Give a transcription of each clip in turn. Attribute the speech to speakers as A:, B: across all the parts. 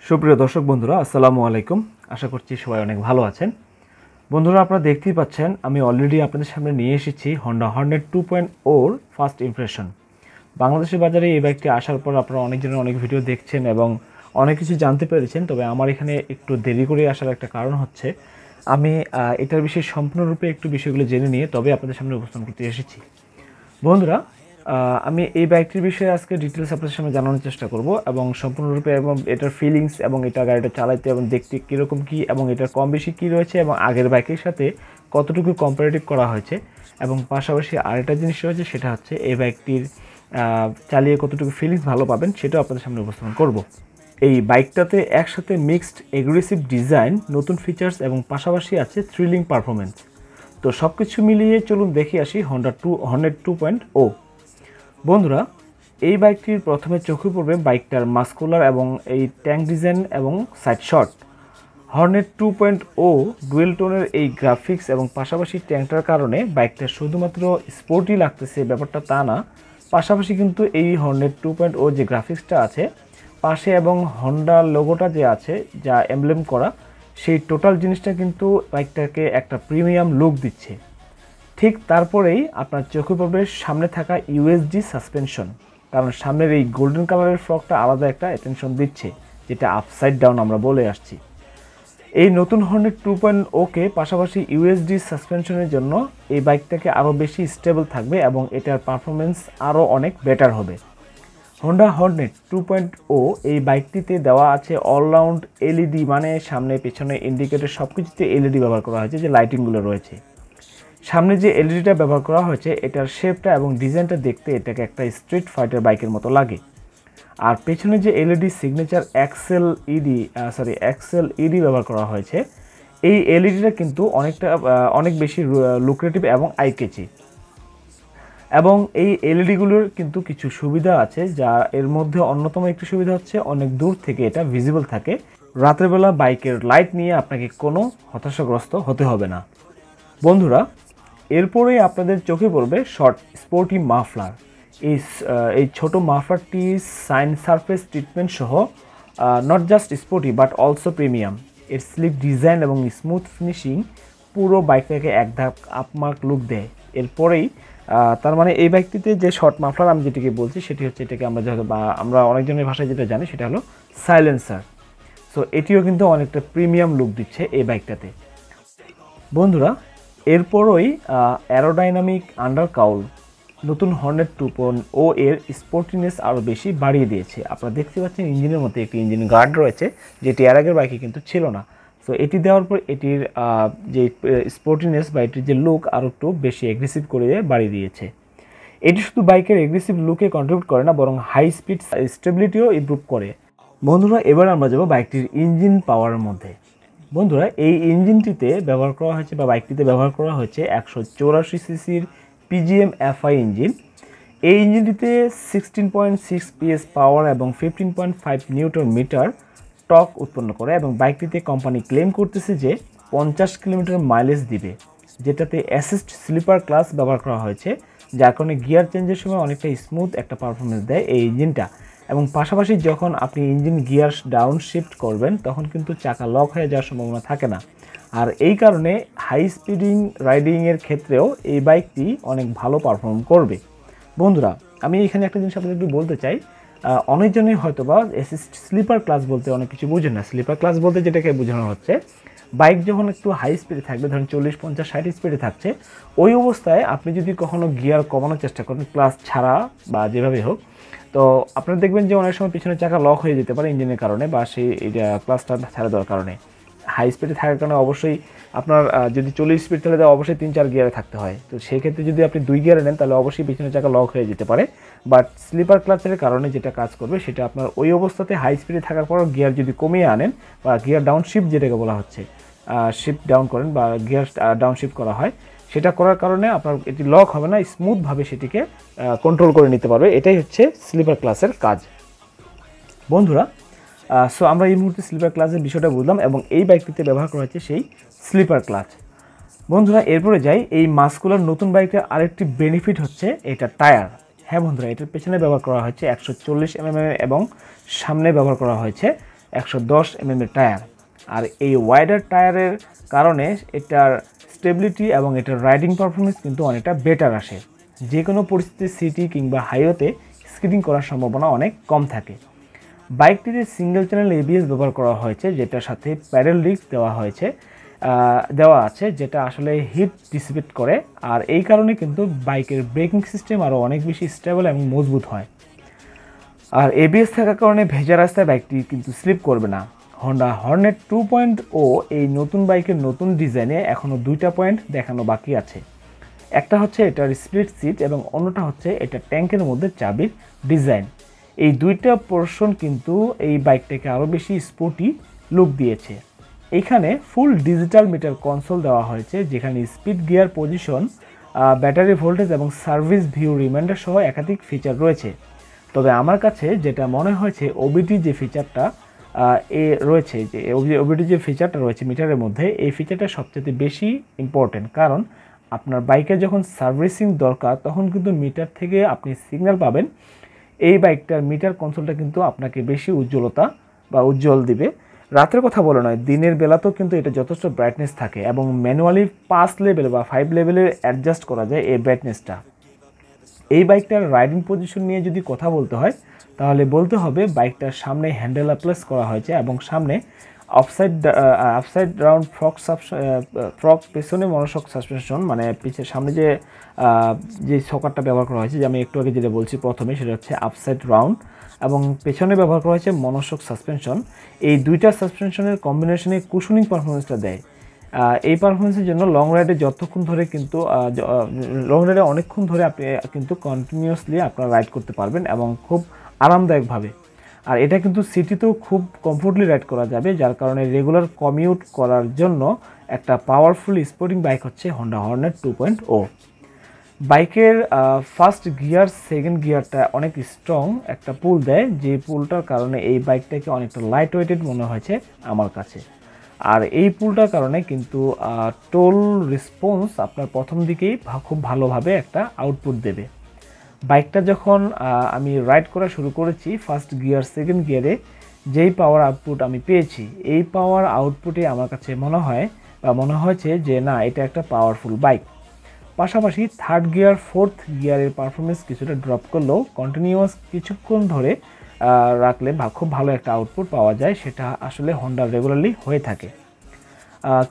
A: সুপ্রিয় দর্শক বন্ধুরা, আসসালামু আলাইকুম। আশা করছি সবাই অনেক ভালো আছেন। বন্ধুরা, আপনারা দেখতেই পাচ্ছেন আমি অলরেডি আপনাদের সামনে নিয়ে এসেছি হন্ডা হর্নেট 2.0 ফার্স্ট ইমপ্রেশন। বাংলাদেশের বাজারে এই বাইকটি আসার পর আপনারা অনেকজনের অনেক ভিডিও দেখছেন এবং অনেক কিছু জানতে পেরেছেন। তবে আমার এখানে একটু দেরি করে আসার একটা কারণ হচ্ছে আমি এটার বিষয়ে সম্পূর্ণরূপে একটু বিষয়গুলো জেনে নিয়ে তবে আপনাদের সামনে উপস্থাপন করতে এসেছি। বন্ধুরা, আমি এই বাইকটির বিষয়ে আজকে ডিটেলস আপনাদের সামনে জানানোর চেষ্টা করব এবং সম্পূর্ণরূপে এবং এটার ফিলিংস এবং এটা গাড়িটা চালাতে এবং দেখতে কীরকম কী এবং এটার কম বেশি কী রয়েছে এবং আগের বাইকের সাথে কতটুকু কম্পারেটিভ করা হয়েছে এবং পাশাপাশি আরেকটা জিনিস রয়েছে, সেটা হচ্ছে এই বাইকটির চালিয়ে কতটুকু ফিলিংস ভালো পাবেন সেটাও আপনাদের সামনে উপস্থাপন করব। এই বাইকটাতে একসাথে মিক্সড এগ্রেসিভ ডিজাইন, নতুন ফিচার্স এবং পাশাপাশি আছে থ্রিলিং পারফরমেন্স। তো সব কিছু মিলিয়ে চলুন দেখে আসি হর্নেট 2.0। বন্ধুরা, এই বাইকটির প্রথমে চোখে পড়বে বাইকটার মাস্কুলার এবং এই ট্যাঙ্ক ডিজাইন এবং সাইড শট। হর্নেট 2.0 ডুয়েল টোনের এই গ্রাফিক্স এবং পাশাপাশি ট্যাঙ্কটার কারণে বাইকটা শুধুমাত্র স্পোর্টি লাগতেছে ব্যাপারটা তা না, পাশাপাশি কিন্তু এই হর্নেট 2.0 যে গ্রাফিক্সটা আছে পাশে এবং হন্ডা লোগোটা যে আছে যা এমব্লেম করা, সেই টোটাল জিনিসটা কিন্তু বাইকটাকে একটা প্রিমিয়াম লুক দিচ্ছে। ঠিক তারপরেই আপনার চোখে পড়বে সামনে থাকা ইউএসডি সাসপেনশন, কারণ সামনের এই গোল্ডেন কালারের ফ্রকটা আলাদা একটা অ্যাটেনশন দিচ্ছে, যেটা আপসাইড ডাউন আমরা বলে আসছি। এই নতুন হর্নেট 2.0কে পাশাপাশি ইউএসডি সাসপেনশনের জন্য এই বাইকটাকে আরও বেশি স্টেবল থাকবে এবং এটার পারফরমেন্স আরও অনেক বেটার হবে। হন্ডা হর্নেট 2.0 এই বাইকটিতে দেওয়া আছে অলরাউন্ড এলইডি, মানে সামনে পেছনে ইন্ডিকেটর সব কিছুতে এলইডি ব্যবহার করা হয়েছে, যে লাইটিংগুলো রয়েছে। সামনে যে এলইডিটা ব্যবহার করা হয়েছে এটার শেপটা এবং ডিজাইনটা দেখতে এটাকে একটা স্ট্রিট ফাইটার বাইকের মতো লাগে। আর পেছনে যে এলইডি সিগনেচার এক্সেল ইডি ব্যবহার করা হয়েছে, এই এলইডিটা কিন্তু অনেক বেশি লুক্রেটিভ এবং আইকেচি। এবং এই এলইডিগুলোর কিন্তু কিছু সুবিধা আছে, যা এর মধ্যে অন্যতম একটি সুবিধা হচ্ছে অনেক দূর থেকে এটা ভিজিবল থাকে। রাত্রেবেলা বাইকের লাইট নিয়ে আপনাকে কোনো হতাশাগ্রস্ত হতে হবে না। বন্ধুরা, এরপরে আপনাদের চোখে পড়বে শর্ট স্পোর্টি মাফলার। এই ছোট মাফলারটি সাইন সারফেস ট্রিটমেন্ট সহ not just sporty but also premium. এর স্লিপ ডিজাইন এবং স্মুথ ফিনিশিং পুরো বাইকটাকে এক ধাপ আপমার্ক লুক দেয়। এরপরেই তার মানে এই বাইকটিতে যে শর্ট মাফলার আমি যেটিকে বলছি সেটি হচ্ছে, এটাকে আমরা অনেকজনের ভাষায় যেটা জানি সেটা হলো সাইলেন্সার। সো এটিও কিন্তু অনেকটা প্রিমিয়াম লুক দিচ্ছে এই বাইকটাতে। বন্ধুরা, এরপরই অ্যারোডাইনামিক আন্ডার কাউল নতুন হর্নেট 2.0 এর স্পোর্টিনেস আরও বেশি বাড়িয়ে দিয়েছে। আপনারা দেখতে পাচ্ছেন ইঞ্জিনের মধ্যে একটি ইঞ্জিন গার্ড রয়েছে, যেটি এর আগের বাইকে কিন্তু ছিল না। সো এটি দেওয়ার পর এটির যে স্পোর্টিনেস বা এটির যে লুক আরও একটু বেশি এগ্রেসিভ করে বাড়িয়ে দিয়েছে। এটি শুধু বাইকের এগ্রেসিভ লুকে কন্ট্রিবিউট করে না, বরং হাই স্পিড স্টেবিলিটিও ইমপ্রুভ করে। বন্ধুরা, এবার আমরা যাব বাইকটির ইঞ্জিন পাওয়ারের মধ্যে। বন্ধুরা, এই ইঞ্জিনটিতে ব্যবহার করা হয়েছে বা বাইকটিতে ব্যবহার করা হয়েছে 184 সিসির পিজিএম এফআই ইঞ্জিন। এই ইঞ্জিনটিতে 16.6 PS পাওয়ার এবং 15.5 নিউটন মিটার টর্ক উৎপন্ন করে এবং বাইকটিতে কোম্পানি ক্লেম করতেছে যে 50 কিলোমিটার মাইলেজ দিবে, যেটাতে অ্যাসিস্ট স্লিপার ক্লাস ব্যবহার করা হয়েছে, যার কারণে গিয়ার চেঞ্জের সময় অনেকটা স্মুথ একটা পারফরমেন্স দেয় এই ইঞ্জিনটা। এবং পাশাপাশি যখন আপনি ইঞ্জিন গিয়ার ডাউন শিফট করবেন তখন কিন্তু চাকা লক হয়ে যাওয়ার সম্ভাবনা থাকে না। আর এই কারণে হাই স্পিডিং রাইডিংয়ের ক্ষেত্রেও এই বাইকটি অনেক ভালো পারফর্ম করবে। বন্ধুরা, আমি এখানে একটা জিনিস আপনাদের একটু বলতে চাই। অনেকজনই হয়তো বা অ্যাসিস্ট স্লিপার ক্লাস বলতে অনেক কিছু বুঝেন না। স্লিপার ক্লাস বলতে যেটাকে বোঝানো হচ্ছে, বাইক যখন একটু হাই স্পিডে থাকবে, ধরুন 40, 50, 60 স্পিডে থাকছে, ওই অবস্থায় আপনি যদি কখনো গিয়ার কমানোর চেষ্টা করেন ক্লাস ছাড়া বা যেভাবে হোক, তো আপনারা দেখবেন যে অনেক সময় পিছনের চাকা লক হয়ে যেতে পারে ইঞ্জিনের কারণে বা সেই ক্লাসটা ছাড়া দেওয়ার কারণে। হাই স্পিডে থাকার কারণে অবশ্যই আপনার যদি 40 স্পিড চলে যায় অবশ্যই 3-4 গিয়ারে থাকতে হয়। তো সেই ক্ষেত্রে যদি আপনি 2 গিয়ারে নেন তাহলে অবশ্যই পিছনের চাকা লক হয়ে যেতে পারে। বাট স্লিপার ক্লাচের কারণে যেটা কাজ করবে সেটা আপনার ওই অবস্থাতে হাই স্পিডে থাকার পরও গিয়ার যদি কমিয়ে আনেন বা গিয়ার ডাউন শিফট যেটাকে বলা হচ্ছে, শিফট ডাউন করেন বা গিয়ার ডাউন শিফট করা হয়, সেটা করার কারণে আপনার এটি লক হবে না, স্মুথভাবে সেটিকে কন্ট্রোল করে নিতে পারবে। এটাই হচ্ছে স্লিপার ক্লাসের কাজ। বন্ধুরা, সো আমরা এই মুহূর্তে স্লিপার ক্লাচের বিষয়টা বুঝলাম এবং এই বাইকটিতে ব্যবহার করা হচ্ছে সেই স্লিপার ক্লাচ। বন্ধুরা, এরপরে যাই, এই মাস্কুলার নতুন বাইকের আরেকটি বেনিফিট হচ্ছে এটা টায়ার। হ্যাঁ বন্ধুরা, এটার পেছনে ব্যবহার করা হয়েছে 140 mm এবং সামনে ব্যবহার করা হয়েছে 110 এর টায়ার। আর এই ওয়াইডার টায়ারের কারণে এটার স্টেবিলিটি এবং এটার রাইডিং পারফরমেন্স কিন্তু অনেকটা বেটার আসে। যে কোনো পরিস্থিতিতে সিটি কিংবা হাইওয়েতে স্কিডিং করার সম্ভাবনা অনেক কম থাকে। বাইকটিতে সিঙ্গেল চ্যানেল এবিএস ব্যবহার করা হয়েছে, যেটার সাথে প্যাডেল ডিস্ক দেওয়া আছে, যেটা আসলে হিট ডিসিপেট করে। আর এই কারণে কিন্তু বাইকের ব্রেকিং সিস্টেম আরও অনেক বেশি স্টেবল এবং মজবুত হয়। আর এবিএস থাকার কারণে ভেজা রাস্তায় বাইকটি কিন্তু স্লিপ করবে না। হন্ডা হর্নেট 2.0 এই নতুন বাইকের নতুন ডিজাইনে এখনও 2টা পয়েন্ট দেখানো বাকি আছে। একটা হচ্ছে এটার স্প্লিট সিট এবং অন্যটা হচ্ছে এটা ট্যাঙ্কের মধ্যে চাবির ডিজাইন। এই দুইটা পোর্শন কিন্তু এই বাইকটাকে আরও বেশি স্পোর্টি লুক দিয়েছে। এইখানে ফুল ডিজিটাল মিটার কনসোল দেওয়া হয়েছে, যেখানে speed gear position, battery voltage এবং সার্ভিস ভিউ রিমাইন্ডার সহ একাধিক ফিচার রয়েছে। তবে আমার কাছে যেটা মনে হয়েছে ওবিডি যে ফিচারটা রয়েছে মিটারের মধ্যে, এই ফিচারটা সবচেয়ে বেশি ইম্পর্টেন্ট। কারণ আপনার বাইকে যখন সার্ভিসিং দরকার তখন কিন্তু মিটার থেকে আপনি সিগন্যাল পাবেন। এই বাইকটার মিটার কনসোলটা কিন্তু আপনাকে বেশি উজ্জ্বল দিবে। রাতের কথা বলে নয়, দিনের বেলাতেও কিন্তু এটা যথেষ্ট ব্রাইটনেস থাকে এবং ম্যানুয়ালি 5 লেভেল বা 5 লেভেলের অ্যাডজাস্ট করা যায় এই ব্রাইটনেসটা। এই বাইকটার রাইডিং পজিশন নিয়ে যদি কথা বলতে হয় তাহলে বলতে হবে বাইকটার সামনে হ্যান্ডেল অ্যাপ্লাস করা হয়েছে এবং সামনে আপসাইড রাউন্ড ফ্রক, পেছনে মনোশক সাসপেনশন, মানে সামনে যে সকারটা ব্যবহার করা হয়েছে, যে আমি একটু আগে যেটা বলছি প্রথমে, সেটা হচ্ছে আপসাইড রাউন্ড, এবং পেছনে ব্যবহার করা হয়েছে মনোশক সাসপেনশন। এই দুইটা সাসপেনশনের কম্বিনেশনে কুশনিং পারফরমেন্সটা দেয়। এই পারফরমেন্সের জন্য লং রাইডে অনেকক্ষণ ধরে আপনি কিন্তু কন্টিনিউয়াসলি আপনারা রাইড করতে পারবেন এবং খুব আরামদায়কভাবে। আর এটা কিন্তু সিটিতেও খুব কমফোর্টলি রাইড করা যাবে, যার কারণে রেগুলার কমিউট করার জন্য একটা পাওয়ারফুল স্পোর্টিং বাইক হচ্ছে হন্ডা হর্নেট 2.0। বাইকের ফার্স্ট গিয়ার, সেকেন্ড গিয়ারটা অনেক স্ট্রং একটা পুল দেয়, যে পুলটার কারণে এই বাইকটাকে অনেকটা লাইট ওয়েটেড মনে হয়েছে আমার কাছে। আর এই পুলটার কারণে কিন্তু টোল রেসপন্স আপনার প্রথম দিকেই খুব ভালোভাবে একটা আউটপুট দেবে। বাইকটা যখন আমি রাইড করা শুরু করেছি ফার্স্ট গিয়ার, সেকেন্ড গিয়ারে যেই পাওয়ার আউটপুট আমি পেয়েছি, এই পাওয়ার আউটপুটে আমার কাছে মনে হয়েছে যে না, এটা একটা পাওয়ারফুল বাইক। পাশাপাশি থার্ড গিয়ার, ফোর্থ গিয়ারের পারফরমেন্স কিছুটা ড্রপ করলেও কন্টিনিউয়াস কিছুক্ষণ ধরে রাখলে খুব ভালো একটা আউটপুট পাওয়া যায়, সেটা আসলে হন্ডা রেগুলারলি হয়ে থাকে।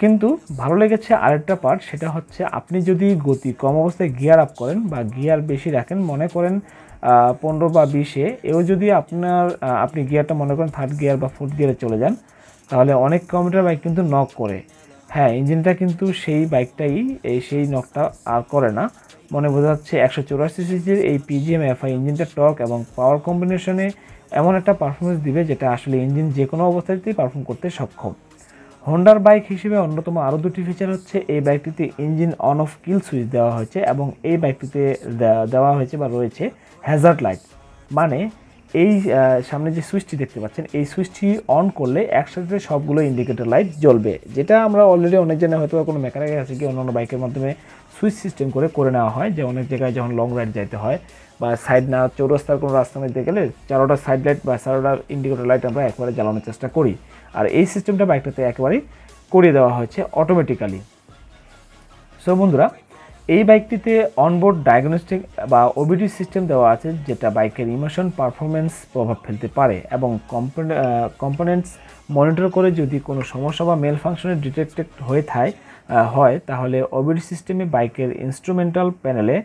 A: কিন্তু ভালো লেগেছে আরেকটা পার্ট, সেটা হচ্ছে আপনি যদি গতি কম অবস্থায় গিয়ার আপ করেন বা গিয়ার বেশি রাখেন, মনে করেন 15 বা 20-এ, যদি আপনি গিয়ারটা মনে করেন থার্ড গিয়ার বা ফোর্থ গিয়ারে চলে যান, তাহলে অনেক কিলোমিটার বাইক কিন্তু নক করে। হ্যাঁ, ইঞ্জিনটা কিন্তু সেই বাইকটাই সেই নকটা আর করে না। মনে বোঝা যাচ্ছে 184 সিসির এই পিজিএম এফআই ইঞ্জিনটা টর্ক এবং পাওয়ার কম্বিনেশনে এমন একটা পারফরমেন্স দিবে যেটা আসলে ইঞ্জিন যে কোনো অবস্থাতেই পারফর্ম করতে সক্ষম। হন্ডার বাইক হিসেবে অন্যতম আরও দুটি ফিচার হচ্ছে এই বাইকটিতে engine on off kill switch দেওয়া হয়েছে এবং এই বাইকটিতে দেওয়া হয়েছে বা রয়েছে হ্যাজার্ড লাইট। মানে এই সামনে যে সুইচটি দেখতে পাচ্ছেন, এই সুইচটি অন করলে একসাথে সবগুলো ইন্ডিকেটর লাইট জ্বলবে, যেটা আমরা অলরেডি অনেক জায়গায় হয়তো কোনো মেকানিকের কাছে গিয়ে অন্য বাইকের মাধ্যমে সুইচ সিস্টেম করে নেওয়া হয়, যে অনেক জায়গায় যখন লং রাইড যাইতে হয় বা সাইড না চৌরাস্তার কোনো রাস্তা মধ্যে গেলে 4টা সাইড লাইট বা 4টা ইন্ডিকেটর লাইট আমরা একবারে জ্বালানোর চেষ্টা করি। আর এই সিস্টেমটা বাইকটাতে একেবারেই করিয়ে দেওয়া হয়েছে অটোমেটিক্যালি। সো বন্ধুরা, এই বাইকটিতে অনবোর্ড ডায়াগনস্টিক বা ওবিডি সিস্টেম দেওয়া আছে, যেটা বাইকের ইমোশন পারফরমেন্স প্রভাব ফেলতে পারে এবং কম্পোনেন্টস মনিটর করে যদি কোনো সমস্যা বা মেল ফাংশনে ডিটেক্টেড হয় তাহলে ওবিডি সিস্টেমে বাইকের ইনস্ট্রুমেন্টাল প্যানেলে,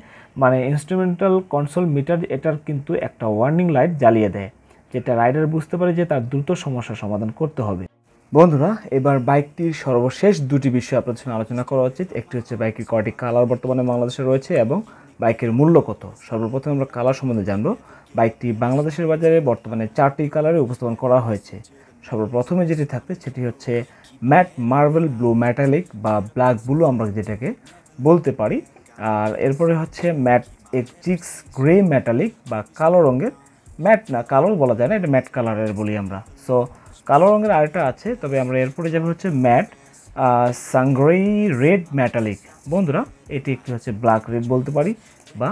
A: মানে ইনস্ট্রুমেন্টাল কনসোল মিটার, এটার কিন্তু একটা ওয়ার্নিং লাইট জ্বালিয়ে দেয়, যেটা রাইডার বুঝতে পারে যে তার দ্রুত সমস্যার সমাধান করতে হবে। বন্ধুরা, এবার বাইকটির সর্বশেষ দুটি বিষয় আপনাদের সঙ্গে আলোচনা করা উচিত। একটি হচ্ছে বাইকের কয়টি কালার বর্তমানে বাংলাদেশে রয়েছে এবং বাইকের মূল্য কত। সর্বপ্রথম আমরা কালার সম্বন্ধে জানব। বাইকটি বাংলাদেশের বাজারে বর্তমানে 4টি কালারে উপস্থাপন করা হয়েছে। সর্বপ্রথমে যেটি থাকবে সেটি হচ্ছে ম্যাট মার্বেল ব্লু ম্যাটালিক বা ব্ল্যাক ব্লু আমরা যেটাকে বলতে পারি। আর এরপরে হচ্ছে ম্যাট এক্সিক্স গ্রে ম্যাটালিক বা কালো রঙের, ম্যাট না, কালো বলা যায় না, এটা ম্যাট কালারের বলি আমরা। সো কালো রঙের আরেকটা আছে, তবে আমরা এরপরে যাবো হচ্ছে ম্যাট সাংগ্রেই রেড ম্যাটালিক। বন্ধুরা, এটি একটি হচ্ছে ব্ল্যাক রেড বলতে পারি বা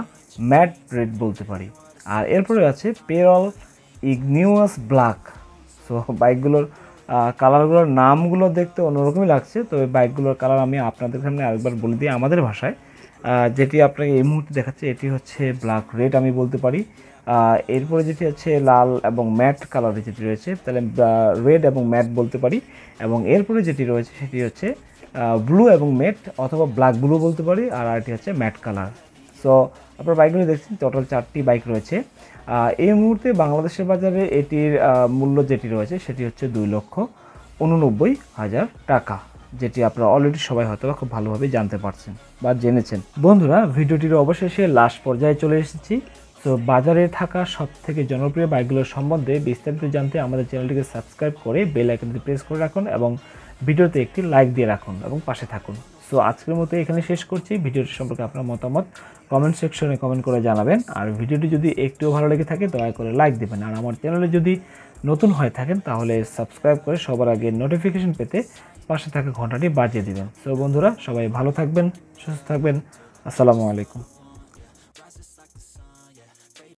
A: ম্যাট রেড বলতে পারি। আর এরপরে আছে পেরল ইগনিউয়াস ব্ল্যাক। সো সো বাইকগুলোর কালারগুলোর নামগুলো দেখতে অন্যরকমই লাগছে। তো এই বাইকগুলোর কালার আমি আপনাদের সামনে আরেকবার বলে দিই আমাদের ভাষায়। যেটি আপনাকে এই মুহূর্তে দেখাচ্ছে এটি হচ্ছে ব্ল্যাক রেড আমি বলতে পারি। এরপরে যেটি হচ্ছে লাল এবং ম্যাট কালারের যেটি রয়েছে তাহলে রেড এবং ম্যাট বলতে পারি। এবং এরপরে যেটি রয়েছে সেটি হচ্ছে ব্লু এবং ম্যাট অথবা ব্ল্যাক ব্লু বলতে পারি, আর এটি হচ্ছে ম্যাট কালার। সো আপনার বাইকগুলো দেখছেন টোটাল 4টি বাইক রয়েছে। এই মুহূর্তে বাংলাদেশের বাজারে এটির মূল্য যেটি রয়েছে সেটি হচ্ছে 2,89,000 টাকা, যেটি আপনারা অলরেডি সবাই হয়তো খুব ভালোভাবে জানতে পারছেন বা জেনেছেন। বন্ধুরা, ভিডিওটির অবশেষে লাস্ট পর্যায়ে চলে এসেছি। তো বাজারে থাকা সবথেকে জনপ্রিয় বাইকগুলোর সম্বন্ধে বিস্তারিত জানতে আমাদের চ্যানেলটিকে সাবস্ক্রাইব করে বেল আইকনটি প্রেস করে রাখুন এবং ভিডিওতে একটি লাইক দিয়ে রাখুন এবং পাশে থাকুন। সো আজকের মতো এখানে শেষ করছি। ভিডিওটি সম্পর্কে আপনার মতামত কমেন্ট সেকশনে কমেন্ট করে জানাবেন। আর ভিডিওটি যদি একটুও ভালো লেগে থাকে দয়া করে লাইক দেবেন। আর আমার চ্যানেলে যদি নতুন হয়ে থাকেন তাহলে সাবস্ক্রাইব করে সবার আগে নোটিফিকেশন পেতে পাশে থাকা ঘন্টাটি বাজিয়ে দিবেন। সো বন্ধুরা, সবাই ভালো থাকবেন, সুস্থ থাকবেন। আসসালামু আলাইকুম।